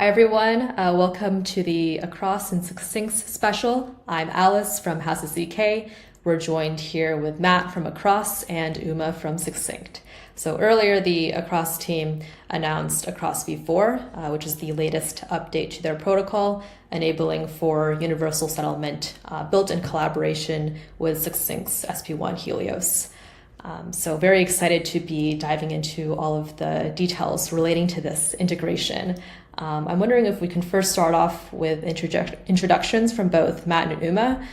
Hi everyone, welcome to the Across and Succinct special. I'm Alice from House of ZK. We're joined here with Matt from Across and Uma from Succinct. So earlier the Across team announced Across v4, which is the latest update to their protocol, enabling for universal settlement built in collaboration with Succinct's SP1 Helios. So very excited to be diving into all of the details relating to this integration. I'm wondering if we can first start off with introductions from both Matt and Uma.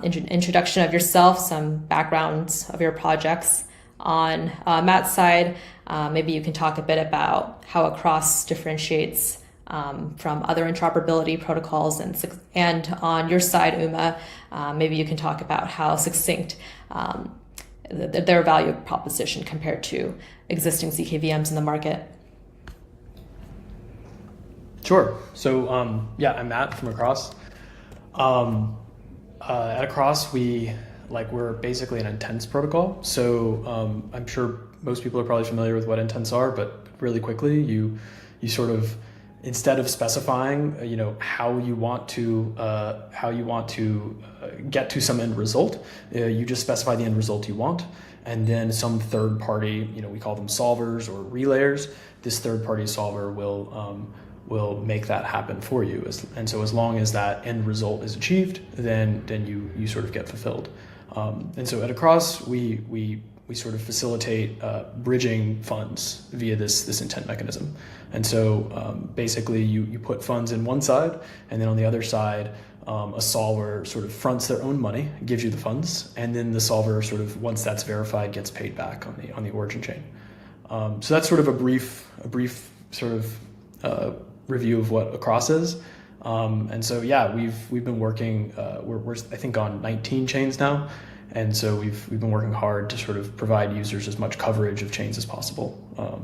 Introduction of yourself, some backgrounds of your projects. On Matt's side, maybe you can talk a bit about how Across differentiates from other interoperability protocols, and on your side, Uma, maybe you can talk about how Succinct their value proposition compared to existing ZK VMs in the market. Sure. So I'm Matt from Across. At Across, we're basically an intents protocol. So I'm sure most people are probably familiar with what intents are, but really quickly, you sort of, instead of specifying how you want to get to some end result, you just specify the end result you want, and then some third party, we call them solvers or relayers. This third party solver will make that happen for you. And so as long as that end result is achieved, then you sort of get fulfilled. And so at Across, we sort of facilitate bridging funds via this intent mechanism. And so basically you put funds in one side, and then on the other side, a solver sort of fronts their own money, gives you the funds, and then the solver sort of, once that's verified, gets paid back on the origin chain. So that's sort of a brief sort of review of what Across is. And so we've been working, we're I think on 19 chains now. And so we've been working hard to sort of provide users as much coverage of chains as possible. All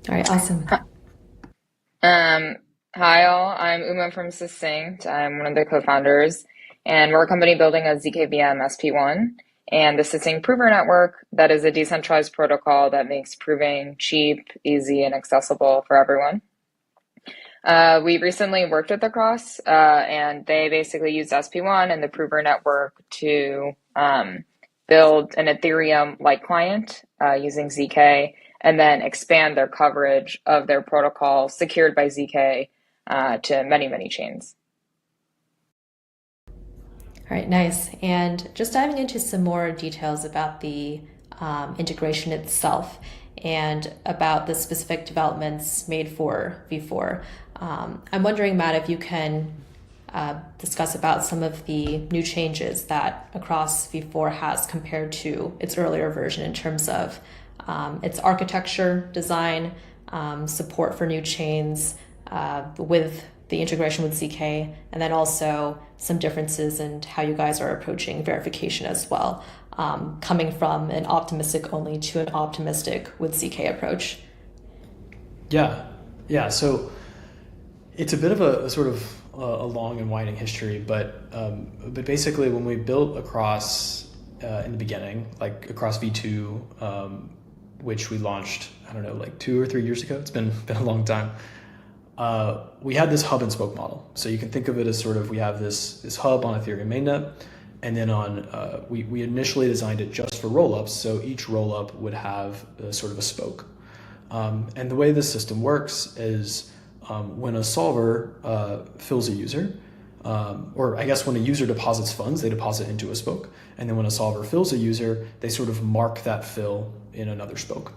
right, awesome. Hi all, I'm Uma from Succinct. I'm one of the co-founders, and we're a company building a ZKVM SP1 and the Succinct Prover Network that is a decentralized protocol that makes proving cheap, easy, and accessible for everyone. We recently worked with Across, and they basically used SP1 and the Prover Network to build an Ethereum-like client using ZK, and then expand their coverage of their protocol secured by ZK to many, many chains. All right, nice. And just diving into some more details about the integration itself and about the specific developments made for v4. I'm wondering, Matt, if you can discuss about some of the new changes that Across v4 has compared to its earlier version in terms of its architecture, design, support for new chains with the integration with ZK, and then also some differences in how you guys are approaching verification as well, coming from an optimistic only to an optimistic with ZK approach. Yeah. So it's a bit of a sort of a long and winding history, but basically when we built Across in the beginning, like Across v2, which we launched, I don't know, like 2 or 3 years ago. It's been a long time. We had this hub and spoke model. So you can think of it as sort of, we have this hub on Ethereum mainnet, and then we initially designed it just for rollups. So each rollup would have sort of a spoke. And the way this system works is when a solver fills a user, or I guess when a user deposits funds, they deposit into a spoke. And then when a solver fills a user, they sort of mark that fill in another spoke.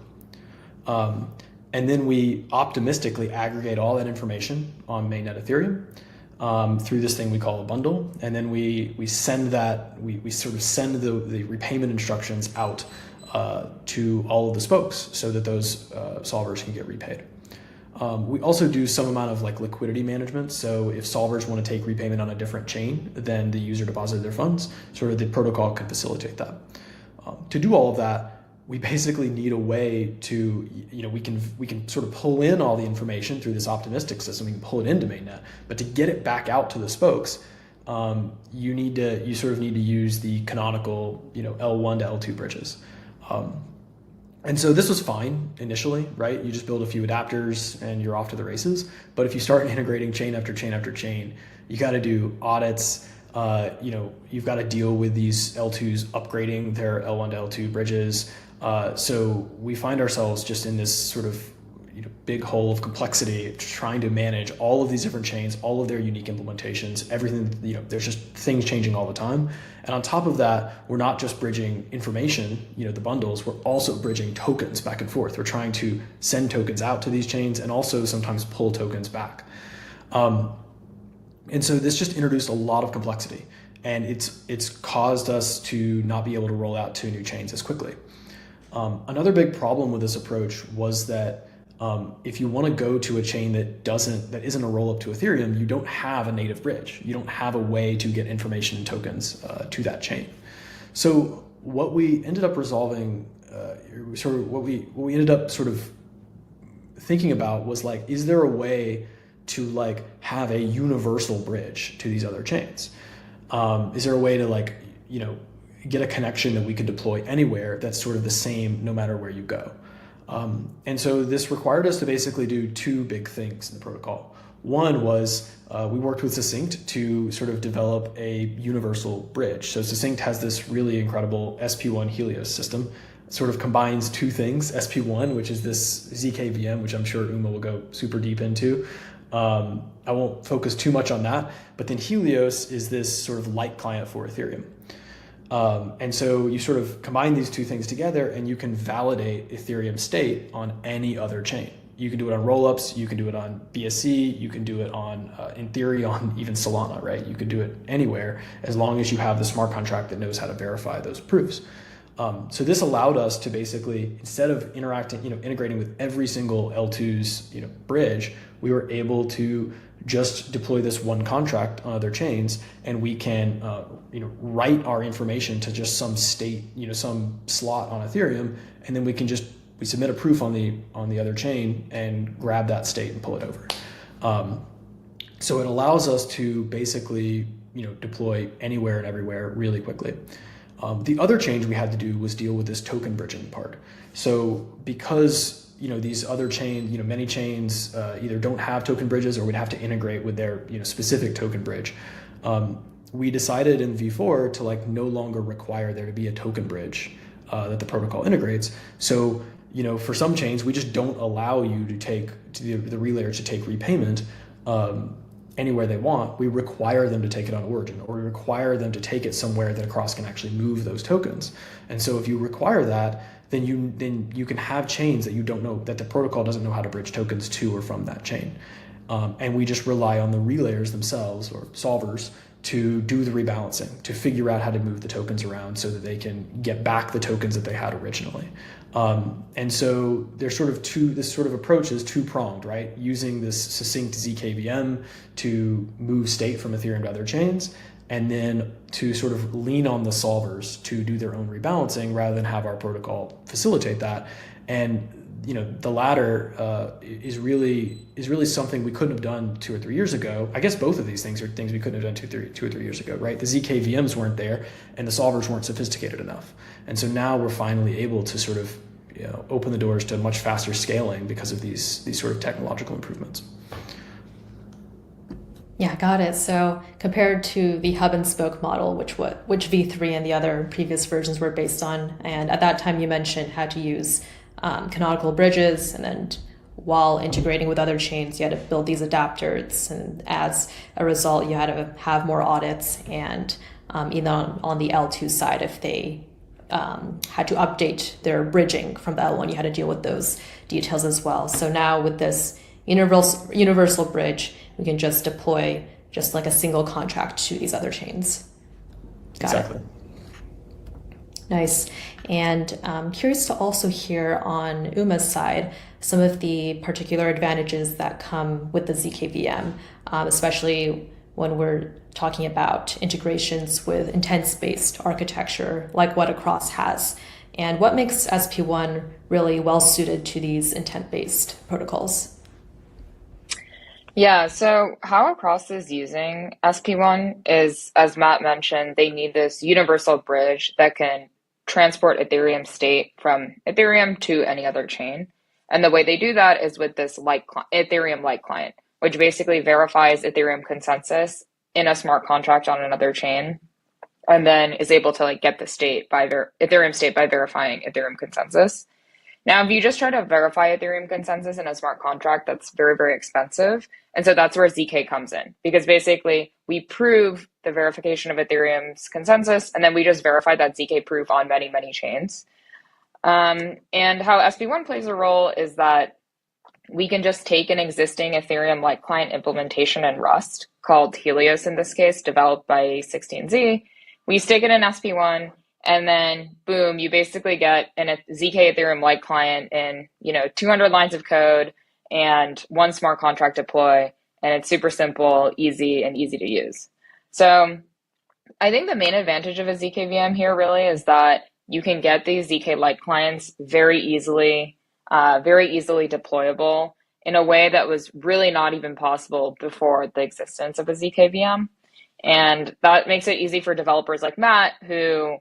And then we optimistically aggregate all that information on mainnet Ethereum through this thing we call a bundle. And then we send that, we sort of send the repayment instructions out to all of the spokes so that those solvers can get repaid. We also do some amount of like liquidity management. So if solvers want to take repayment on a different chain than the user deposited their funds, sort of the protocol can facilitate that. To do all of that, we basically need a way to, we can sort of pull in all the information through this optimistic system. We can pull it into mainnet, but to get it back out to the spokes, you sort of need to use the canonical, L1 to L2 bridges. And so this was fine initially, right? You just build a few adapters and you're off to the races. But if you start integrating chain after chain after chain, you got to do audits. You've got to deal with these L2s upgrading their L1 to L2 bridges. So we find ourselves just in this sort of big hole of complexity, trying to manage all of these different chains, all of their unique implementations, everything. There's just things changing all the time. And on top of that, we're not just bridging information, the bundles, we're also bridging tokens back and forth. We're trying to send tokens out to these chains and also sometimes pull tokens back. And so this just introduced a lot of complexity, and it's caused us to not be able to roll out to new chains as quickly. Another big problem with this approach was that if you want to go to a chain that isn't a roll up to Ethereum, you don't have a native bridge. You don't have a way to get information and tokens to that chain. So what we ended up resolving, what we ended up sort of thinking about was like, is there a way to like have a universal bridge to these other chains? Is there a way to get a connection that we could deploy anywhere that's sort of the same no matter where you go? And so this required us to basically do two big things in the protocol. One was we worked with Succinct to sort of develop a universal bridge. So Succinct has this really incredible SP1 Helios system. It sort of combines two things: SP1, which is this ZK VM, which I'm sure Uma will go super deep into. I won't focus too much on that, but then Helios is this sort of light client for Ethereum. And so you sort of combine these two things together and you can validate Ethereum state on any other chain. You can do it on rollups, you can do it on BSC, you can do it on, in theory, on even Solana, right? You can do it anywhere as long as you have the smart contract that knows how to verify those proofs. So this allowed us to basically, instead of integrating with every single L2's, bridge, we were able to just deploy this one contract on other chains, and we can, write our information to just some state, some slot on Ethereum, and then we submit a proof on the other chain and grab that state and pull it over. So it allows us to basically, deploy anywhere and everywhere really quickly. The other change we had to do was deal with this token bridging part. So because these other chains, many chains either don't have token bridges or would have to integrate with their specific token bridge. We decided in V4 to no longer require there to be a token bridge that the protocol integrates. So for some chains, we just don't allow you to take the relayers to take repayment anywhere they want. We require them to take it on origin, or we require them to take it somewhere that Across can actually move those tokens. And so if you require that, then you can have chains that you don't know, that the protocol doesn't know how to bridge tokens to or from that chain. And we just rely on the relayers themselves, or solvers, to do the rebalancing, to figure out how to move the tokens around so that they can get back the tokens that they had originally. And so there's this sort of approach is two-pronged, right? Using this Succinct ZKVM to move state from Ethereum to other chains, and then to sort of lean on the solvers to do their own rebalancing rather than have our protocol facilitate that. And the latter is really something we couldn't have done 2 or 3 years ago. I guess both of these things are things we couldn't have done 2 or 3 years ago, right? The ZKVMs weren't there, and the solvers weren't sophisticated enough. And so now we're finally able to sort of open the doors to much faster scaling because of these sort of technological improvements. Yeah, got it. So compared to the hub and spoke model, which V3 and the other previous versions were based on, and at that time you mentioned had to use canonical bridges, and then while integrating with other chains, you had to build these adapters, and as a result, you had to have more audits, and even on the L2 side, if they had to update their bridging from the L1, you had to deal with those details as well. So now with this universal bridge, we can just deploy just like a single contract to these other chains. Got exactly. it. Nice. And I'm curious to also hear on Uma's side some of the particular advantages that come with the ZKVM, especially when we're talking about integrations with intents-based architecture like what Across has, and what makes SP1 really well suited to these intent-based protocols. Yeah, so how Across is using SP1 is, as Matt mentioned, they need this universal bridge that can transport Ethereum state from Ethereum to any other chain. And the way they do that is with this Ethereum Lite client, which basically verifies Ethereum consensus in a smart contract on another chain, and then is able to like get the state by Ethereum state by verifying Ethereum consensus. Now, if you just try to verify Ethereum consensus in a smart contract, that's very, very expensive. And so that's where ZK comes in, because basically we prove the verification of Ethereum's consensus, and then we just verify that ZK proof on many, many chains. And how SP1 plays a role is that we can just take an existing Ethereum Lite client implementation in Rust, called Helios in this case, developed by 16Z. We stick it in SP1, and then boom, you basically get a ZK Ethereum Lite client in 200 lines of code and one smart contract deploy, and it's super simple, easy, and easy to use. So I think the main advantage of a ZK VM here really is that you can get these ZK Lite clients very easily deployable in a way that was really not even possible before the existence of a ZK VM. And that makes it easy for developers like Matt, who,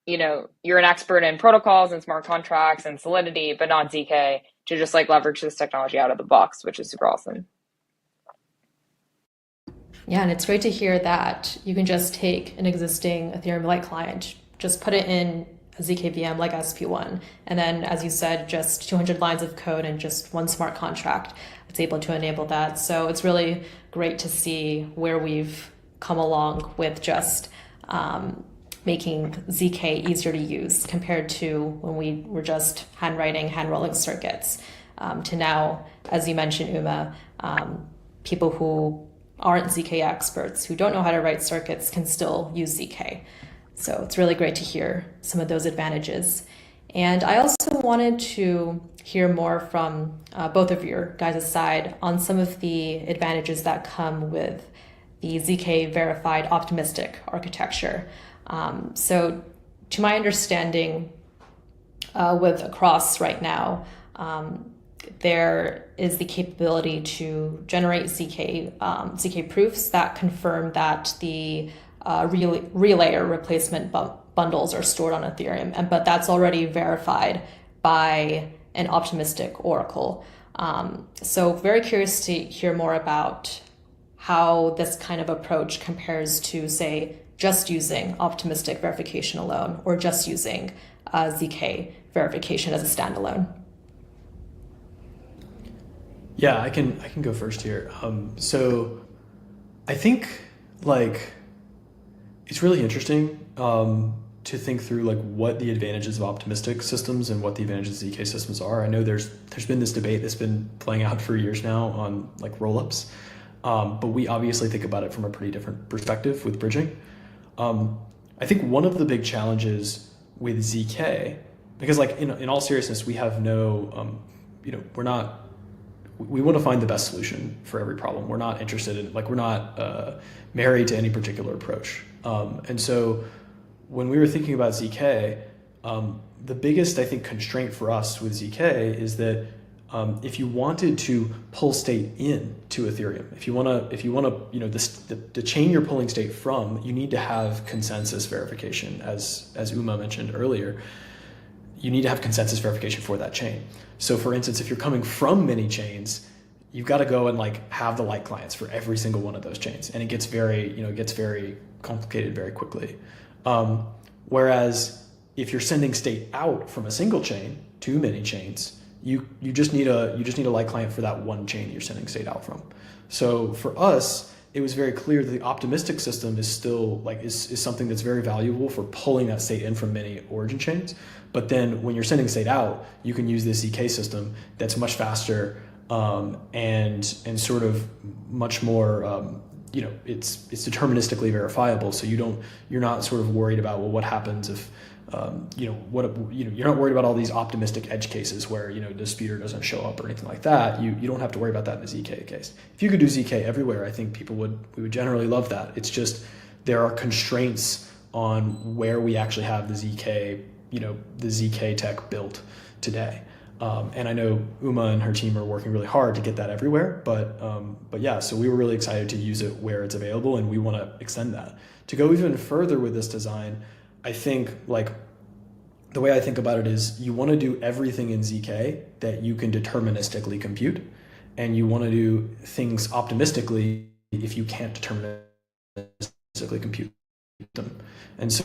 you're an expert in protocols and smart contracts and Solidity, but not ZK, to just like leverage this technology out of the box, which is super awesome. Yeah, and it's great to hear that you can just take an existing Ethereum Lite client, just put it in a ZK VM like SP1, and then, as you said, just 200 lines of code and just one smart contract. It's able to enable that. So it's really great to see where we've come along with just making ZK easier to use compared to when we were just hand rolling circuits, to now, as you mentioned, Uma, people who aren't ZK experts, who don't know how to write circuits, can still use ZK. So it's really great to hear some of those advantages. And I also wanted to hear more from both of your guys' side on some of the advantages that come with the ZK verified optimistic architecture. So to my understanding, with Across right now, there is the capability to generate ZK proofs that confirm that the relayer replacement bundles are stored on Ethereum, but that's already verified by an optimistic oracle. So very curious to hear more about how this kind of approach compares to, say, just using optimistic verification alone, or just using ZK verification as a standalone. Yeah, I can go first here. So I think it's really interesting to think through what the advantages of optimistic systems and what the advantages of ZK systems are. I know there's been this debate that's been playing out for years now on rollups, but we obviously think about it from a pretty different perspective with bridging. I think one of the big challenges with ZK, because in all seriousness, we have no, we want to find the best solution for every problem. We're not interested in, we're not married to any particular approach. And so when we were thinking about ZK, the biggest, I think, constraint for us with ZK is that if you wanted to pull state in to Ethereum, if you want to, the chain you're pulling state from, you need to have consensus verification, as Uma mentioned earlier. You need to have consensus verification for that chain. So for instance, if you're coming from many chains, you've got to go and have the Lite clients for every single one of those chains. And it gets very complicated very quickly. Whereas if you're sending state out from a single chain to many chains, you just need a Lite client for that one chain you're sending state out from. So for us, it was very clear that the optimistic system is still is something that's very valuable for pulling that state in from many origin chains. But then when you're sending state out, you can use this ZK system that's much faster and sort of much more it's deterministically verifiable. So you're not sort of worried about what happens if you're not worried about all these optimistic edge cases where the disputer doesn't show up or anything like that. You don't have to worry about that in a ZK case. If you could do ZK everywhere, I think we would generally love that. It's just there are constraints on where we actually have the ZK tech built today. And I know Uma and her team are working really hard to get that everywhere, but yeah, so we were really excited to use it where it's available, and we want to extend that. To go even further with this design, I think the way I think about it is you want to do everything in ZK that you can deterministically compute, and you want to do things optimistically if you can't deterministically compute them. And so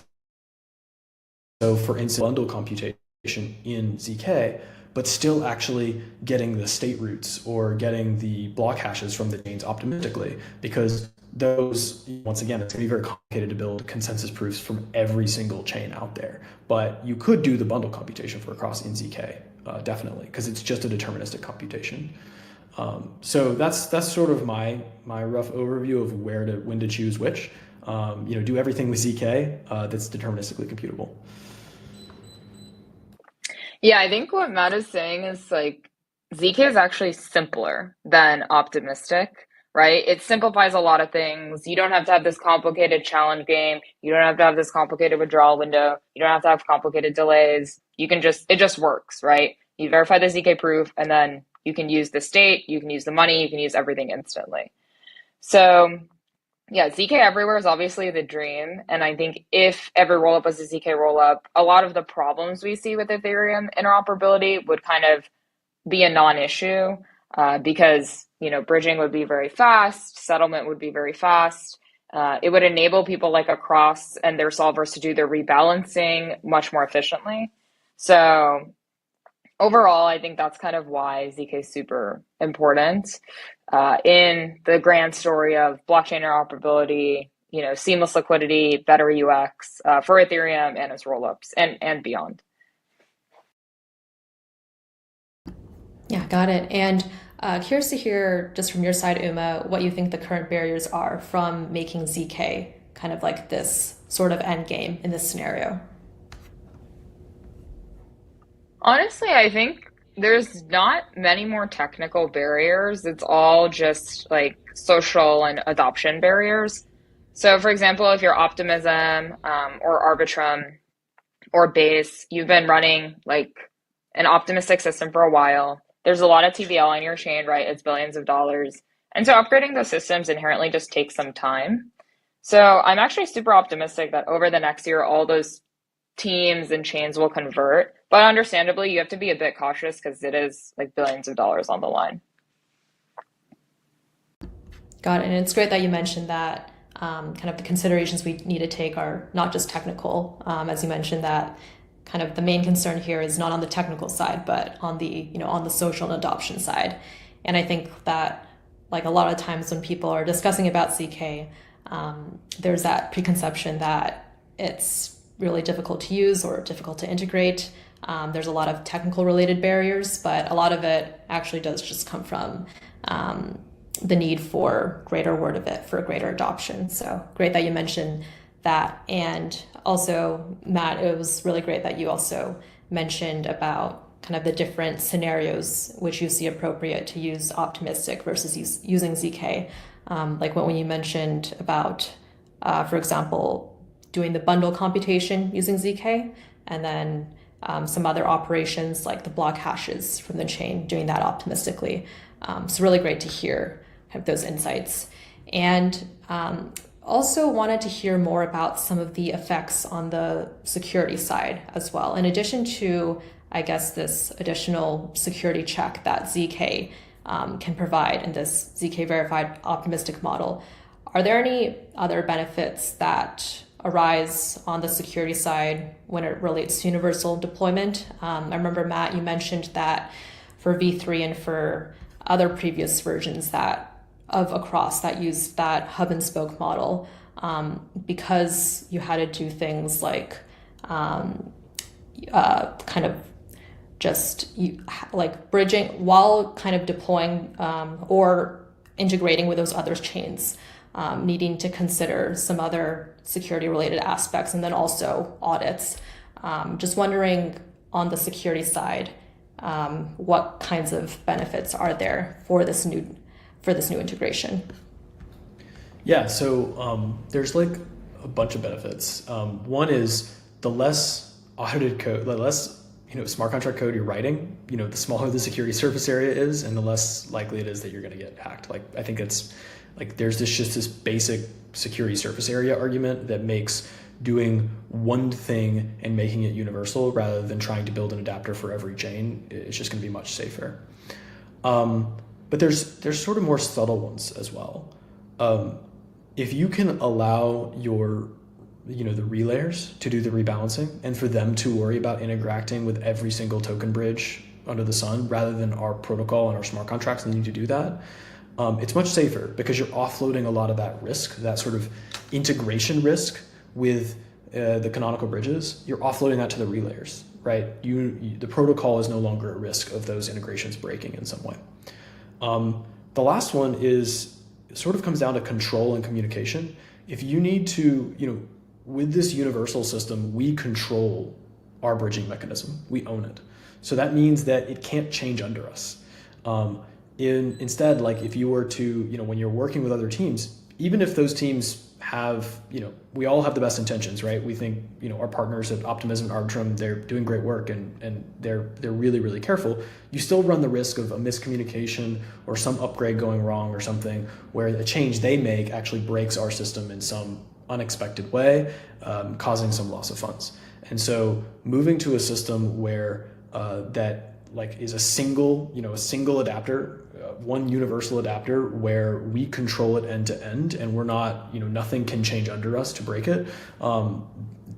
for instance, bundle computation in ZK, but still actually getting the state roots or getting the block hashes from the chains optimistically, because those, once again, it's going to be very complicated to build consensus proofs from every single chain out there. But you could do the bundle computation for across in ZK, definitely, because it's just a deterministic computation. So that's sort of my rough overview of when to choose which. Do everything with ZK that's deterministically computable. Yeah, I think what Matt is saying is like ZK is actually simpler than optimistic, right? It simplifies a lot of things. You don't have to have this complicated challenge game. You don't have to have this complicated withdrawal window. You don't have to have complicated delays. It just works, right? You verify the ZK proof, and then you can use the state, you can use the money, you can use everything instantly. So yeah, ZK everywhere is obviously the dream. And I think if every rollup was a ZK rollup, a lot of the problems we see with Ethereum interoperability would kind of be a non-issue, because, bridging would be very fast, settlement would be very fast. It would enable people like Across and their solvers to do their rebalancing much more efficiently. So overall, I think that's kind of why ZK is super important in the grand story of blockchain interoperability, seamless liquidity, better UX for Ethereum and its rollups and beyond. Yeah, got it. And curious to hear just from your side, Uma, what you think the current barriers are from making ZK kind of like this sort of end game in this scenario. Honestly, I think there's not many more technical barriers. It's all just like social and adoption barriers. So, for example, if you're Optimism or Arbitrum or Base, you've been running like an optimistic system for a while. There's a lot of TVL on your chain, right? It's billions of dollars. And so upgrading those systems inherently just takes some time. So I'm actually super optimistic that over the next year, all those teams and chains will convert. But understandably, you have to be a bit cautious because it is like billions of dollars on the line. Got it. And it's great that you mentioned that kind of the considerations we need to take are not just technical. As you mentioned, that kind of the main concern here is not on the technical side, but on the, on the social and adoption side. And I think that like a lot of times when people are discussing about ZK, there's that preconception that it's really difficult to use or difficult to integrate. There's a lot of technical related barriers, but a lot of it actually does just come from the need for greater word of it, for greater adoption. So great that you mentioned that. And also, Matt, it was really great that you also mentioned about kind of the different scenarios which you see appropriate to use optimistic versus using ZK. Like when you mentioned about, for example, doing the bundle computation using ZK, and then some other operations like the block hashes from the chain, doing that optimistically. So really great to hear those insights. And also wanted to hear more about some of the effects on the security side as well. In addition to, I guess, this additional security check that ZK can provide in this ZK verified optimistic model, are there any other benefits that arise on the security side when it relates to universal deployment? I remember, Matt, you mentioned that for V3 and for other previous versions of Across that used that hub and spoke model, because you had to do things like kind of just like bridging while kind of deploying or integrating with those other chains, needing to consider some other security related aspects and then also audits. Just wondering on the security side, what kinds of benefits are there for this new integration? Yeah, so there's like a bunch of benefits. One is the less audited code, the less smart contract code you're writing, the smaller the security surface area is, and the less likely it is that you're going to get hacked. Like I think it's like there's just this basic security surface area argument that makes doing one thing and making it universal rather than trying to build an adapter for every chain. It's just going to be much safer. But there's sort of more subtle ones as well. If you can allow your the relayers to do the rebalancing and for them to worry about interacting with every single token bridge under the sun rather than our protocol and our smart contracts need to do that, it's much safer because you're offloading a lot of that risk, that sort of integration risk with the canonical bridges. You're offloading that to the relayers, right? The protocol is no longer at risk of those integrations breaking in some way. The last one sort of comes down to control and communication. If you need to, with this universal system, we control our bridging mechanism. We own it. So that means that it can't change under us. Instead, like if you were to, when you're working with other teams, even if those teams have, we all have the best intentions, right? We think, our partners at Optimism and Arbitrum, they're doing great work and they're really, really careful. You still run the risk of a miscommunication or some upgrade going wrong or something where a change they make actually breaks our system in some unexpected way, causing some loss of funds. And so moving to a system where that like is a single adapter, one universal adapter where we control it end to end and we're not, nothing can change under us to break it.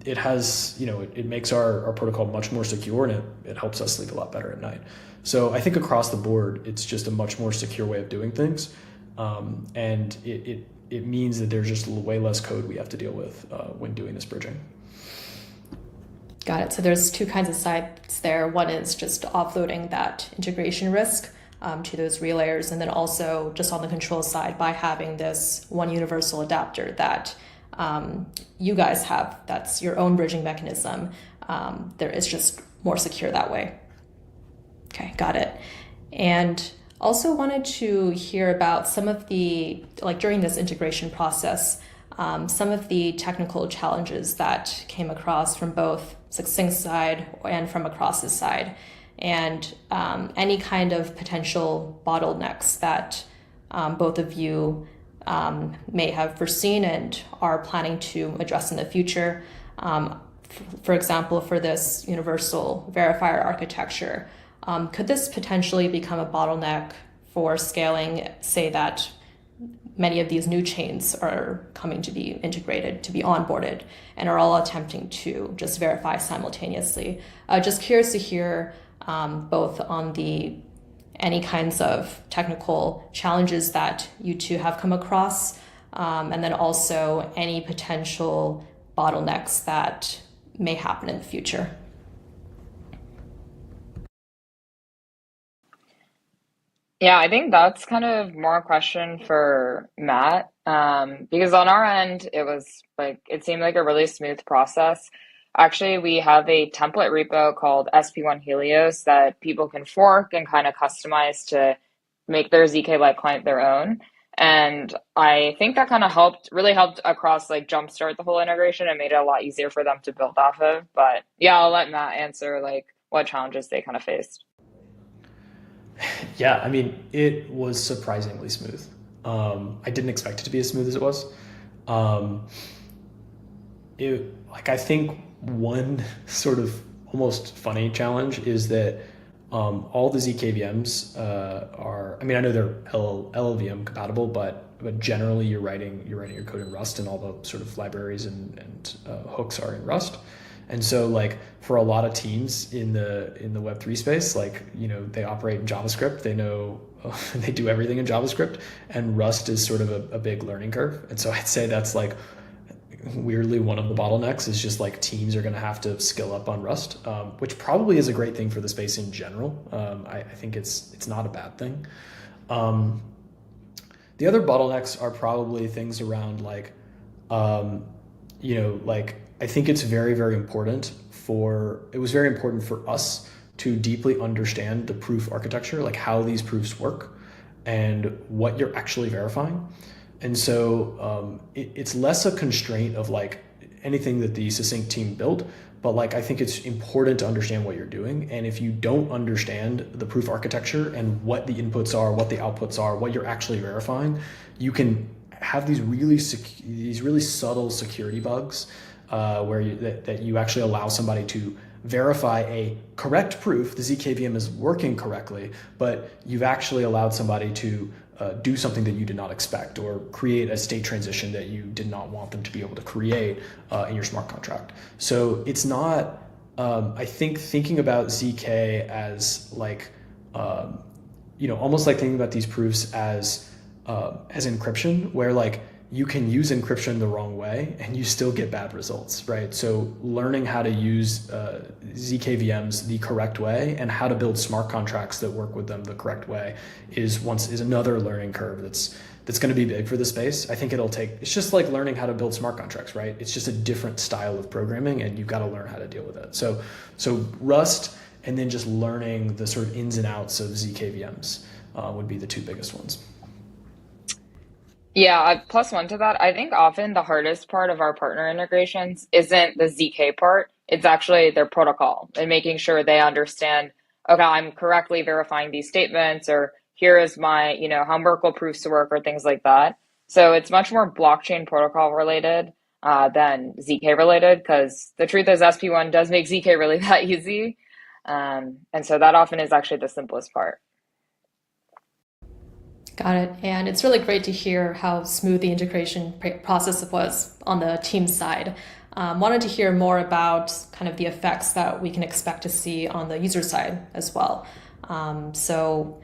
It has, it makes our protocol much more secure and it helps us sleep a lot better at night. So I think across the board, it's just a much more secure way of doing things. And it means that there's just way less code we have to deal with when doing this bridging. Got it. So there's two kinds of sides there. One is just offloading that integration risk to those relayers, and then also just on the control side by having this one universal adapter that you guys have. That's your own bridging mechanism. There is just more secure that way. Okay, got it. And also wanted to hear about some of the, like during this integration process, some of the technical challenges that came across from both Succinct's side and from Across's side, and any kind of potential bottlenecks that both of you may have foreseen and are planning to address in the future. For example, for this universal verifier architecture, could this potentially become a bottleneck for scaling, say that many of these new chains are coming to be integrated, to be onboarded, and are all attempting to just verify simultaneously? Just curious to hear both on any kinds of technical challenges that you two have come across, and then also any potential bottlenecks that may happen in the future. Yeah, I think that's kind of more a question for Matt, because on our end, it seemed like a really smooth process. Actually, we have a template repo called SP1 Helios that people can fork and kind of customize to make their ZK-like client their own. And I think that kind of really helped Across like jumpstart the whole integration and made it a lot easier for them to build off of. But yeah, I'll let Matt answer like what challenges they kind of faced. Yeah, I mean, it was surprisingly smooth. I didn't expect it to be as smooth as it was. I think one sort of almost funny challenge is that all the ZKVMs are, I know they're LLVM compatible, but generally you're writing your code in Rust, and all the sort of libraries and hooks are in Rust. And so like for a lot of teams in the Web3 space, they operate in JavaScript, they know, they do everything in JavaScript, and Rust is sort of a big learning curve. And so I'd say that's like weirdly one of the bottlenecks is just like teams are going to have to skill up on Rust, which probably is a great thing for the space in general. I think it's not a bad thing. The other bottlenecks are probably things around I think it's very, very important it was very important for us to deeply understand the proof architecture, like how these proofs work and what you're actually verifying. And so it's less a constraint of like anything that the Succinct team built, but I think it's important to understand what you're doing. And if you don't understand the proof architecture and what the inputs are, what the outputs are, what you're actually verifying, you can have these really subtle security bugs that you actually allow somebody to verify a correct proof, the ZKVM is working correctly, but you've actually allowed somebody to do something that you did not expect or create a state transition that you did not want them to be able to create in your smart contract. So it's not, I think thinking about ZK as like, almost like thinking about these proofs as encryption, where like you can use encryption the wrong way and you still get bad results, right? So learning how to use ZKVMs the correct way and how to build smart contracts that work with them the correct way is another learning curve that's going to be big for the space. I think it's just like learning how to build smart contracts, right? It's just a different style of programming and you've got to learn how to deal with it. So Rust and then just learning the sort of ins and outs of ZKVMs would be the two biggest ones. Yeah, plus one to that. I think often the hardest part of our partner integrations isn't the ZK part. It's actually their protocol and making sure they understand, okay, I'm correctly verifying these statements, or here is my, how Merkle proofs to work, or things like that. So it's much more blockchain protocol related than ZK related, because the truth is SP1 does make ZK really that easy. And so that often is actually the simplest part. Got it. And it's really great to hear how smooth the integration process was on the team side. Wanted to hear more about kind of the effects that we can expect to see on the user side as well. For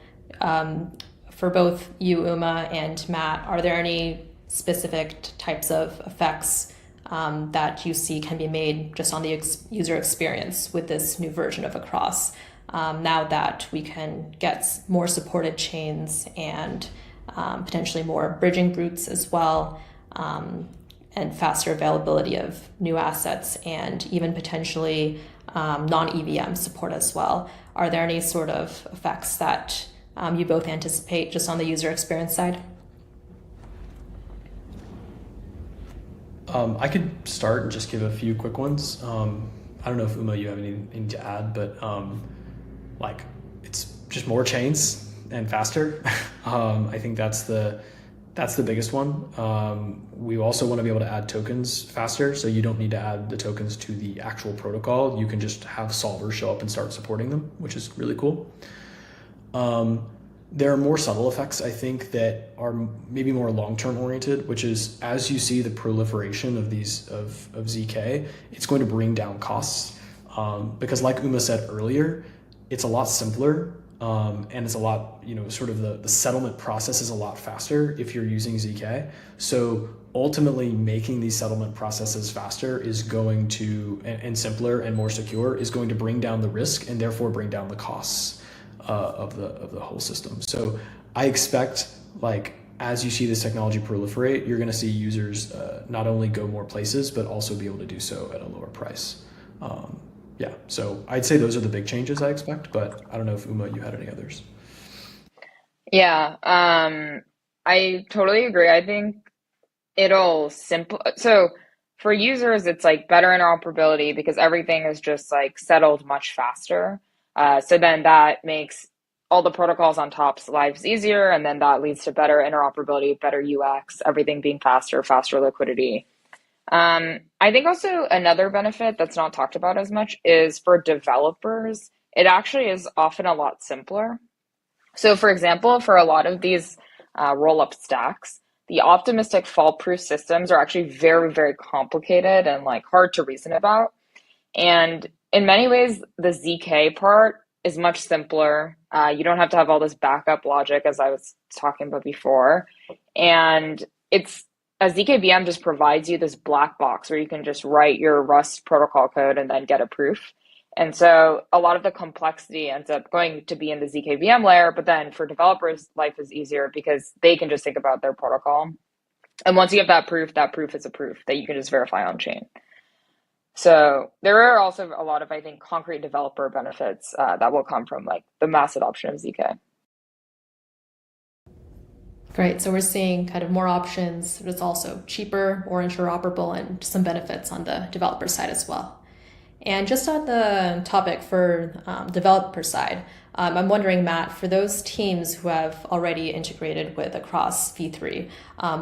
both you, Uma, and Matt, are there any specific types of effects that you see can be made just on the user experience with this new version of Across? Now that we can get more supported chains and potentially more bridging routes as well, and faster availability of new assets and even potentially non-EVM support as well. Are there any sort of effects that you both anticipate just on the user experience side? I could start and just give a few quick ones. I don't know if Uma, you have anything to add, but it's just more chains and faster. I think that's the biggest one. We also want to be able to add tokens faster, so you don't need to add the tokens to the actual protocol. You can just have solvers show up and start supporting them, which is really cool. There are more subtle effects, I think, that are maybe more long-term oriented, which is as you see the proliferation of of ZK, it's going to bring down costs. Because like Uma said earlier, it's a lot simpler, and it's a lot, sort of the settlement process is a lot faster if you're using ZK. So ultimately making these settlement processes faster is going to, and simpler and more secure, is going to bring down the risk and therefore bring down the costs of the whole system. So I expect, as you see this technology proliferate, you're going to see users not only go more places, but also be able to do so at a lower price. So I'd say those are the big changes I expect, but I don't know if Uma, you had any others. Yeah, I totally agree. I think it'll so for users, it's better interoperability because everything is just settled much faster. So then that makes all the protocols on top's lives easier, and then that leads to better interoperability, better UX, everything being faster liquidity. I think also another benefit that's not talked about as much is for developers, it actually is often a lot simpler. So for example, for a lot of these roll-up stacks, the optimistic fault-proof systems are actually very, very complicated and hard to reason about. And in many ways, the ZK part is much simpler. You don't have to have all this backup logic, as I was talking about before. And a ZKVM just provides you this black box where you can just write your Rust protocol code and then get a proof. And so a lot of the complexity ends up going to be in the ZKVM layer, but then for developers, life is easier because they can just think about their protocol. And once you have that proof is a proof that you can just verify on chain. So there are also a lot of, I think, concrete developer benefits that will come from the mass adoption of ZK. Great. So we're seeing kind of more options, but it's also cheaper, more interoperable, and some benefits on the developer side as well. And just on the topic for developer side, I'm wondering, Matt, for those teams who have already integrated with Across v3,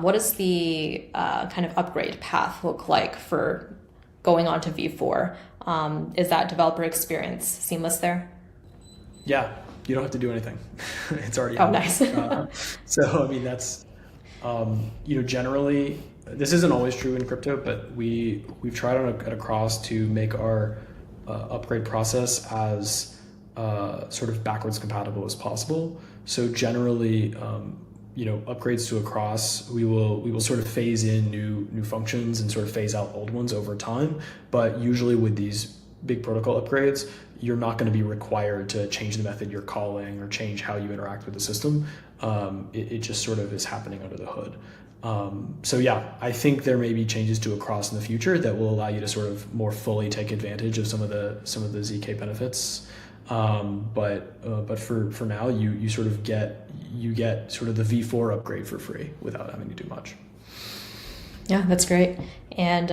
what does the kind of upgrade path look like for going on to V4. Is that developer experience seamless there? Yeah, you don't have to do anything. It's already Oh, happening. nice. So I mean, that's generally this isn't always true in crypto, but we've tried at Across to make our upgrade process as sort of backwards compatible as possible. So generally, upgrades to Across, we will sort of phase in new functions and sort of phase out old ones over time. But usually with these big protocol upgrades, you're not going to be required to change the method you're calling or change how you interact with the system. It just sort of is happening under the hood. So yeah, I think there may be changes to Across in the future that will allow you to sort of more fully take advantage of some of the ZK benefits. But for now, you sort of get sort of the V4 upgrade for free without having to do much. Yeah, that's great. And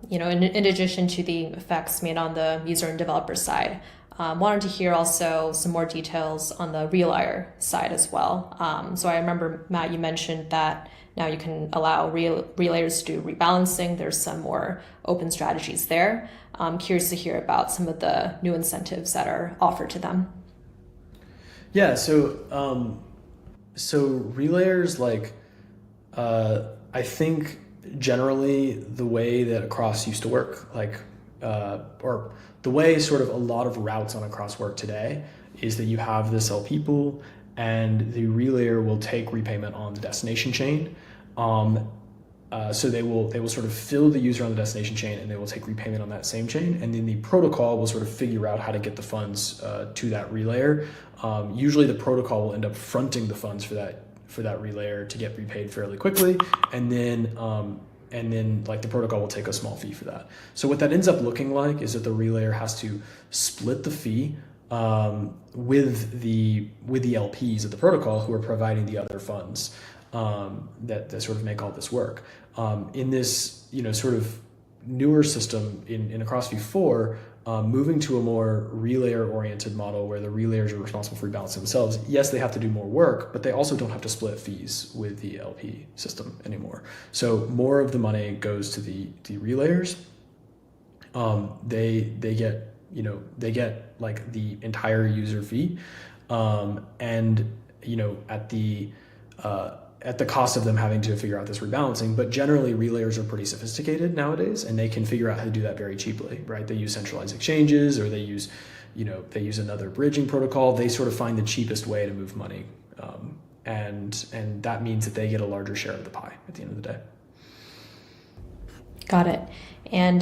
in addition to the effects made on the user and developer side, wanted to hear also some more details on the relayer side as well. So I remember, Matt, you mentioned that now you can allow relayers to do rebalancing. There's some more open strategies there. I'm curious to hear about some of the new incentives that are offered to them. Yeah. So relayers I think generally the way that Across used to work, or the way sort of a lot of routes on Across work today, is that you have this LP pool and the relayer will take repayment on the destination chain. So they will sort of fill the user on the destination chain and they will take repayment on that same chain. And then the protocol will sort of figure out how to get the funds to that relayer. Usually the protocol will end up fronting the funds for that relayer to get repaid fairly quickly, and then like the protocol will take a small fee for that. So what that ends up looking like is that the relayer has to split the fee with the LPs of the protocol who are providing the other funds that sort of make all this work. In this sort of newer system in Across V4, moving to a more relayer-oriented model where the relayers are responsible for rebalancing themselves. Yes, they have to do more work, but they also don't have to split fees with the LP system anymore. So more of the money goes to the relayers. They get like the entire user fee, and at the cost of them having to figure out this rebalancing. But generally relayers are pretty sophisticated nowadays and they can figure out how to do that very cheaply, right? They use centralized exchanges, or they use another bridging protocol. They sort of find the cheapest way to move money. And that means that they get a larger share of the pie at the end of the day. Got it. And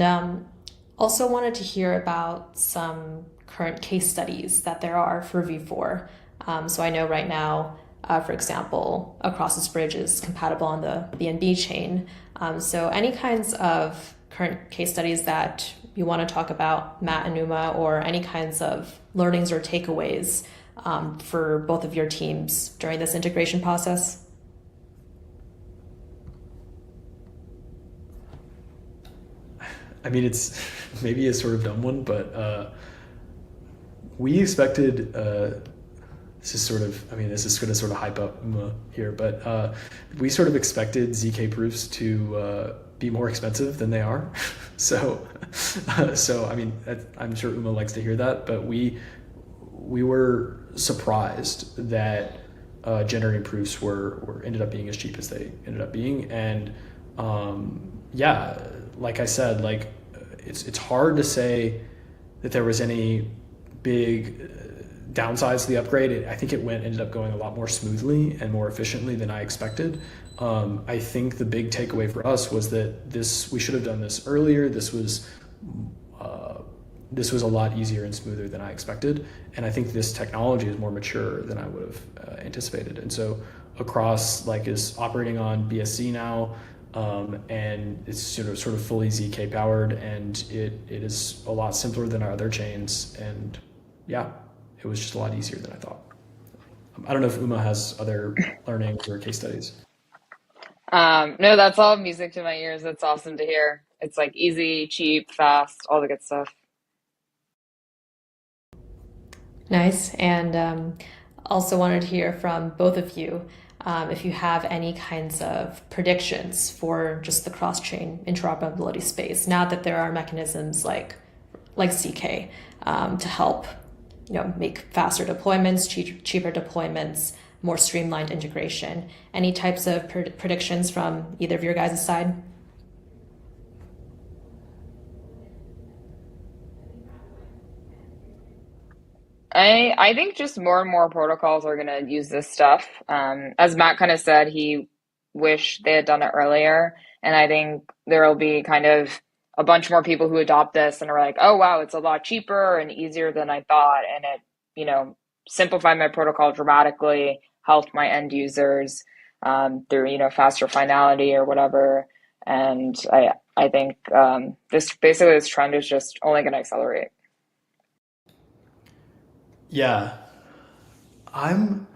also wanted to hear about some current case studies that there are for V4. So I know right now, for example, Across's bridge is compatible on the BNB chain. So any kinds of current case studies that you want to talk about, Matt and Uma, or any kinds of learnings or takeaways for both of your teams during this integration process? I mean, it's maybe a sort of dumb one, but we expected this is going to sort of hype up here, but we sort of expected ZK proofs to be more expensive than they are. So I mean, I'm sure Uma likes to hear that, but we were surprised that generating proofs were ended up being as cheap as they ended up being. And yeah, like I said, like it's hard to say that there was any big downsides to the upgrade. I think it ended up going a lot more smoothly and more efficiently than I expected. I think the big takeaway for us was that we should have done this earlier. This was a lot easier and smoother than I expected. And I think this technology is more mature than I would have anticipated. And so Across is operating on BSC now, and it's sort of fully ZK powered, and it is a lot simpler than our other chains. And yeah, it was just a lot easier than I thought. I don't know if Uma has other learnings or case studies. No, that's all music to my ears. That's awesome to hear. It's like easy, cheap, fast, all the good stuff. Nice. And also wanted to hear from both of you. if you have any kinds of predictions for just the cross-chain interoperability space, now that there are mechanisms like ZK to help make faster deployments, cheaper deployments, more streamlined integration. Any types of predictions from either of your guys' side? I think just more and more protocols are going to use this stuff. As Matt kind of said, he wished they had done it earlier. And I think there will be kind of a bunch more people who adopt this and are like, oh, wow, it's a lot cheaper and easier than I thought. And it, simplified my protocol dramatically, helped my end users through, faster finality or whatever. And I think this trend is just only going to accelerate. Yeah, I'm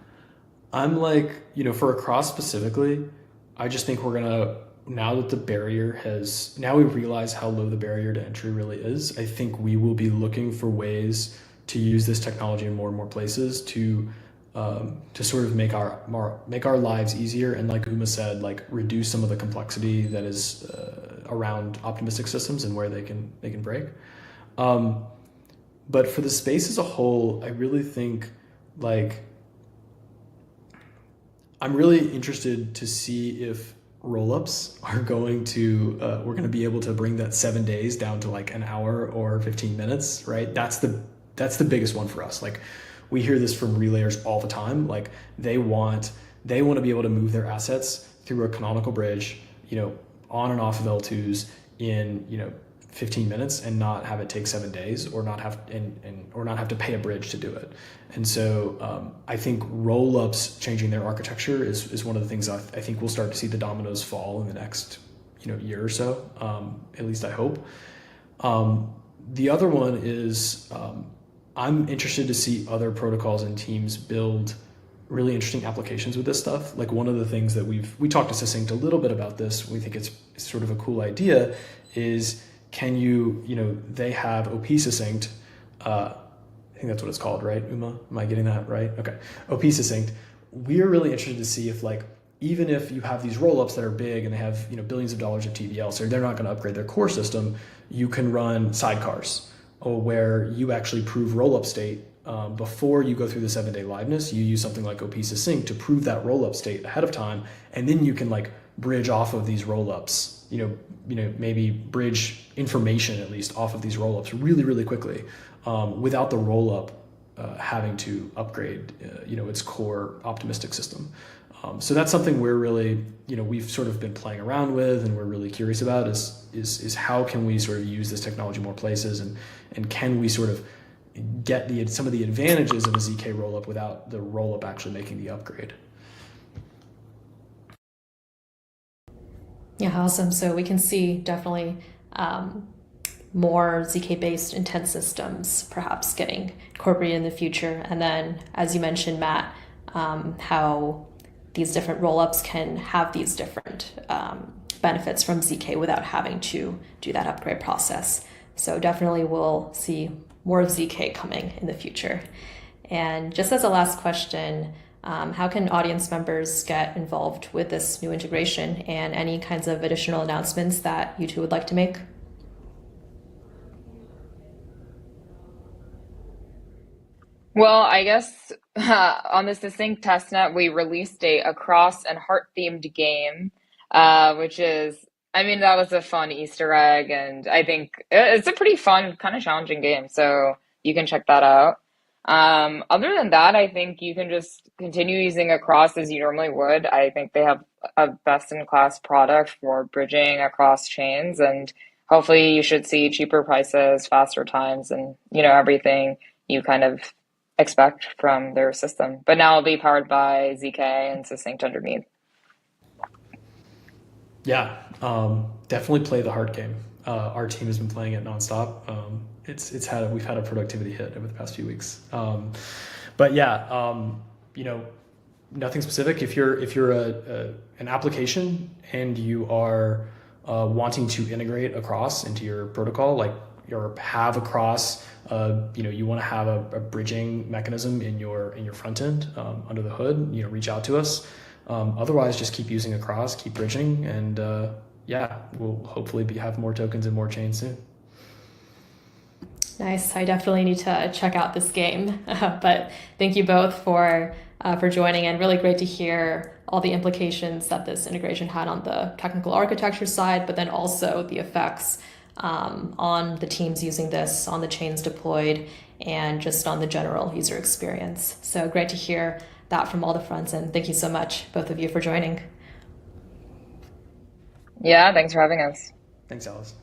I'm like, for Across specifically, I just think we're gonna, now that the barrier has, now we realize how low the barrier to entry really is. I think we will be looking for ways to use this technology in more and more places to sort of make our lives easier, and like Uma said, like reduce some of the complexity that is around optimistic systems and where they can break. Um, but for the space as a whole, I really think like I'm really interested to see if rollups are going to we're going to be able to bring that 7 days down to like an hour or 15 minutes, right? That's the biggest one for us. Like we hear this from relayers all the time. Like they want to be able to move their assets through a canonical bridge, on and off of L2s in 15 minutes and not have it take 7 days, or not have or not have to pay a bridge to do it. And so I think rollups changing their architecture is one of the things I think we'll start to see the dominoes fall in the next year or so. At least I hope. The other one is I'm interested to see other protocols and teams build really interesting applications with this stuff. Like one of the things that we talked to Succinct a little bit about this, we think it's sort of a cool idea, is can they have OP Succinct, I think that's what it's called, right, Uma? Am I getting that right? Okay. OP Succinct. We're really interested to see if, like, even if you have these rollups that are big and they have billions of dollars of TVL, so they're not going to upgrade their core system, you can run sidecars, or where you actually prove rollup state before you go through the 7-day liveness. You use something like OP Succinct to prove that rollup state ahead of time, and then you can like bridge off of these rollups. Maybe bridge information at least off of these rollups really, really quickly, without the rollup having to upgrade, its core optimistic system. So that's something we're really, we've sort of been playing around with, and we're really curious about is how can we sort of use this technology more places, and can we sort of get some of the advantages of a ZK rollup without the rollup actually making the upgrade. Yeah, awesome. So we can see definitely more ZK-based intent systems perhaps getting incorporated in the future. And then, as you mentioned, Matt, how these different rollups can have these different benefits from ZK without having to do that upgrade process. So definitely we'll see more of ZK coming in the future. And just as a last question, how can audience members get involved with this new integration, and any kinds of additional announcements that you two would like to make? Well, I guess on the Succinct testnet, we released a Across and Heart themed game, which is, I mean, that was a fun Easter egg, and I think it's a pretty fun, kind of challenging game, so you can check that out. Other than that, I think you can just continue using Across as you normally would. I think they have a best-in-class product for bridging across chains, and hopefully you should see cheaper prices, faster times, and everything you kind of expect from their system. But now it'll be powered by ZK and Succinct underneath. Yeah, definitely play the heart game. Our team has been playing it nonstop. We've had a productivity hit over the past few weeks. But yeah, nothing specific. If you're an application and you are wanting to integrate Across into your protocol, like have Across, you want to have a bridging mechanism in your front end under the hood, reach out to us. Otherwise, just keep using Across, keep bridging, and we'll hopefully have more tokens and more chains soon. Nice. I definitely need to check out this game. But thank you both for joining, and really great to hear all the implications that this integration had on the technical architecture side, but then also the effects on the teams using this, on the chains deployed, and just on the general user experience. So great to hear that from all the fronts, and thank you so much, both of you, for joining. Yeah, thanks for having us. Thanks, Alice.